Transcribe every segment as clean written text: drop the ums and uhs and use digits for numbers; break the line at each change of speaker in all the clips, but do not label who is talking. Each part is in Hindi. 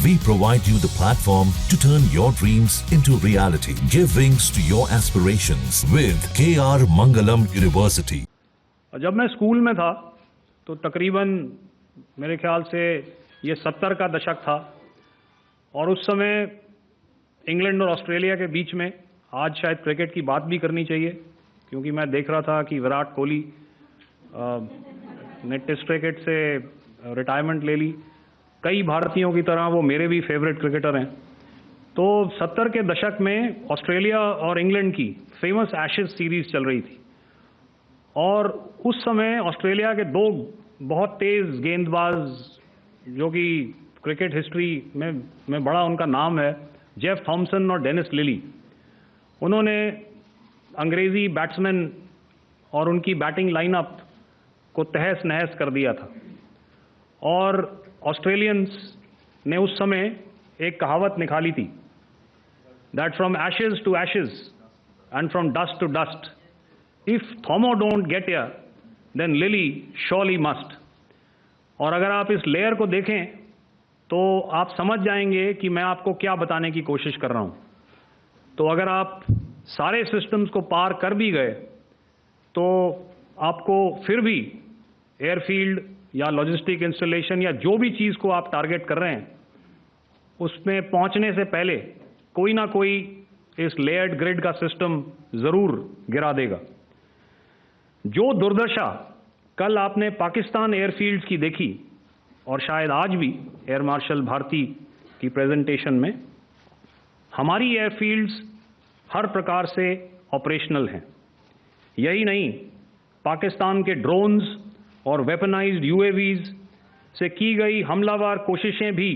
We provide you the platform to turn your dreams into reality. Give wings to your aspirations with KR Mangalam University.
जब मैं स्कूल में था तो तकरीबन मेरे ख्याल से ये 70 का दशक था और उस समय इंग्लैंड और ऑस्ट्रेलिया के बीच में आज शायद क्रिकेट की बात भी करनी चाहिए, क्योंकि मैं देख रहा था कि विराट कोहली ने टेस्ट क्रिकेट से रिटायरमेंट ले ली। कई भारतीयों की तरह वो मेरे भी फेवरेट क्रिकेटर हैं। तो 70 के दशक में ऑस्ट्रेलिया और इंग्लैंड की फेमस एशेज सीरीज चल रही थी और उस समय ऑस्ट्रेलिया के दो बहुत तेज़ गेंदबाज जो कि क्रिकेट हिस्ट्री में बड़ा उनका नाम है, जेफ थॉमसन और डेनिस लिली, उन्होंने अंग्रेज़ी बैट्समैन और उनकी बैटिंग लाइनअप को तहस नहस कर दिया था। और ऑस्ट्रेलियंस ने उस समय एक कहावत निकाली थी, that from ashes to ashes and from dust to dust, if Thommo don't get here then Lillee surely must. और अगर आप इस लेयर को देखें तो आप समझ जाएंगे कि मैं आपको क्या बताने की कोशिश कर रहा हूं। तो अगर आप सारे सिस्टम्स को पार कर भी गए तो आपको फिर भी एयरफील्ड या लॉजिस्टिक इंस्टॉलेशन या जो भी चीज़ को आप टारगेट कर रहे हैं उसमें पहुंचने से पहले कोई ना कोई इस लेयर्ड ग्रिड का सिस्टम ज़रूर गिरा देगा। जो दुर्दशा कल आपने पाकिस्तान एयरफील्ड्स की देखी और शायद आज भी एयर मार्शल भारती की प्रेजेंटेशन में, हमारी एयरफील्ड्स हर प्रकार से ऑपरेशनल हैं। यही नहीं, पाकिस्तान के ड्रोन्स और वेपनाइज्ड यूएवीज से की गई हमलावर कोशिशें भी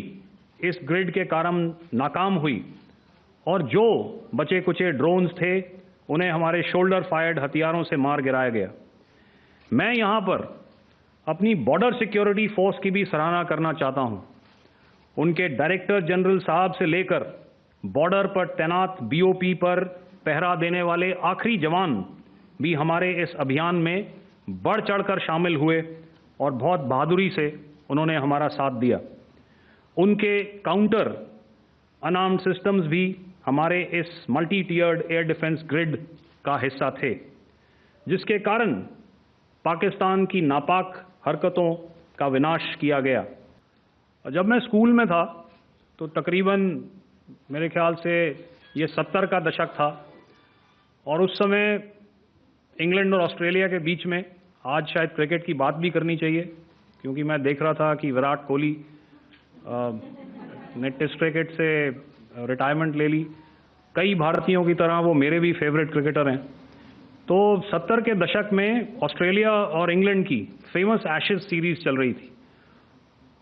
इस ग्रिड के कारण नाकाम हुई और जो बचे कुचे ड्रोन्स थे उन्हें हमारे शोल्डर फायर्ड हथियारों से मार गिराया गया। मैं यहाँ पर अपनी बॉर्डर सिक्योरिटी फोर्स की भी सराहना करना चाहता हूँ। उनके डायरेक्टर जनरल साहब से लेकर बॉर्डर पर तैनात बीओपी पर पहरा देने वाले आखिरी जवान भी हमारे इस अभियान में बढ़ चढ़कर शामिल हुए और बहुत बहादुरी से उन्होंने हमारा साथ दिया। उनके काउंटर अनआर्म्ड सिस्टम्स भी हमारे इस मल्टी टियर्ड एयर डिफेंस ग्रिड का हिस्सा थे, जिसके कारण पाकिस्तान की नापाक हरकतों का विनाश किया गया। जब मैं स्कूल में था तो तकरीबन मेरे ख्याल से ये 70 का दशक था और उस समय इंग्लैंड और ऑस्ट्रेलिया के बीच में आज शायद क्रिकेट की बात भी करनी चाहिए, क्योंकि मैं देख रहा था कि विराट कोहली ने टेस्ट क्रिकेट से रिटायरमेंट ले ली। कई भारतीयों की तरह वो मेरे भी फेवरेट क्रिकेटर हैं। तो 70 के दशक में ऑस्ट्रेलिया और इंग्लैंड की फेमस एशेज सीरीज चल रही थी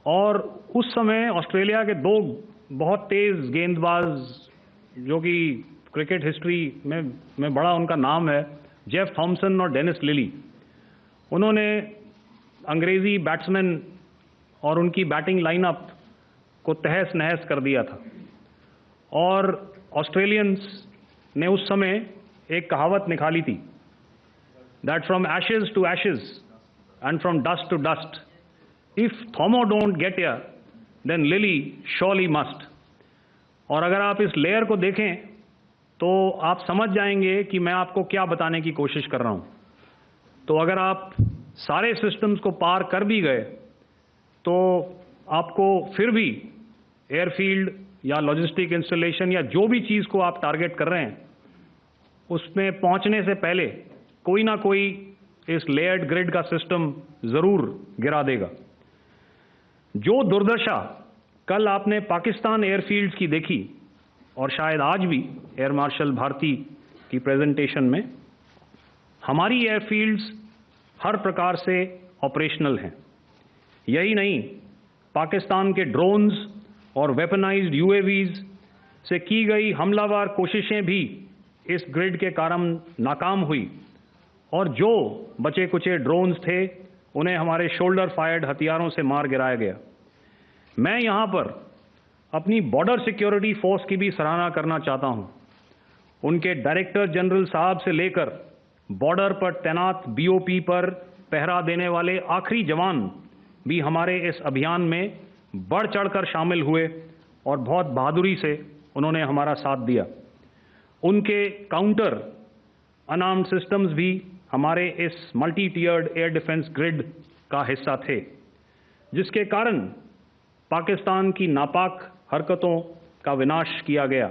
और उस समय ऑस्ट्रेलिया के दो बहुत तेज़ गेंदबाज जो कि क्रिकेट हिस्ट्री में बड़ा उनका नाम है, जेफ थॉमसन और डेनिस लिली, उन्होंने अंग्रेज़ी बैट्समैन और उनकी बैटिंग लाइनअप को तहस नहस कर दिया था। और ऑस्ट्रेलियंस ने उस समय एक कहावत निकाली थी, that from ashes to ashes and from dust to dust, if Thommo don't get here then Lillee surely must. और अगर आप इस लेयर को देखें तो आप समझ जाएंगे कि मैं आपको क्या बताने की कोशिश कर रहा हूं। तो अगर आप सारे सिस्टम्स को पार कर भी गए तो आपको फिर भी एयरफील्ड या लॉजिस्टिक इंस्टॉलेशन या जो भी चीज़ को आप टारगेट कर रहे हैं उसमें पहुंचने से पहले कोई ना कोई इस लेयर्ड ग्रिड का सिस्टम ज़रूर गिरा देगा। जो दुर्दशा कल आपने पाकिस्तान एयरफील्ड्स की देखी और शायद आज भी एयर मार्शल भारती की प्रेजेंटेशन में, हमारी एयरफील्ड्स हर प्रकार से ऑपरेशनल हैं। यही नहीं, पाकिस्तान के ड्रोन्स और वेपनाइज्ड यूएवीज से की गई हमलावर कोशिशें भी इस ग्रिड के कारण नाकाम हुई और जो बचे कुचे ड्रोन्स थे उन्हें हमारे शोल्डर फायर्ड हथियारों से मार गिराया गया। मैं यहाँ पर अपनी बॉर्डर सिक्योरिटी फोर्स की भी सराहना करना चाहता हूँ। उनके डायरेक्टर जनरल साहब से लेकर बॉर्डर पर तैनात बीओपी पर पहरा देने वाले आखिरी जवान भी हमारे इस अभियान में बढ़ चढ़कर शामिल हुए और बहुत बहादुरी से उन्होंने हमारा साथ दिया। उनके काउंटर अनआर्म्ड सिस्टम्स भी हमारे इस मल्टी टियर्ड एयर डिफेंस ग्रिड का हिस्सा थे, जिसके कारण पाकिस्तान की नापाक हरकतों का विनाश किया गया।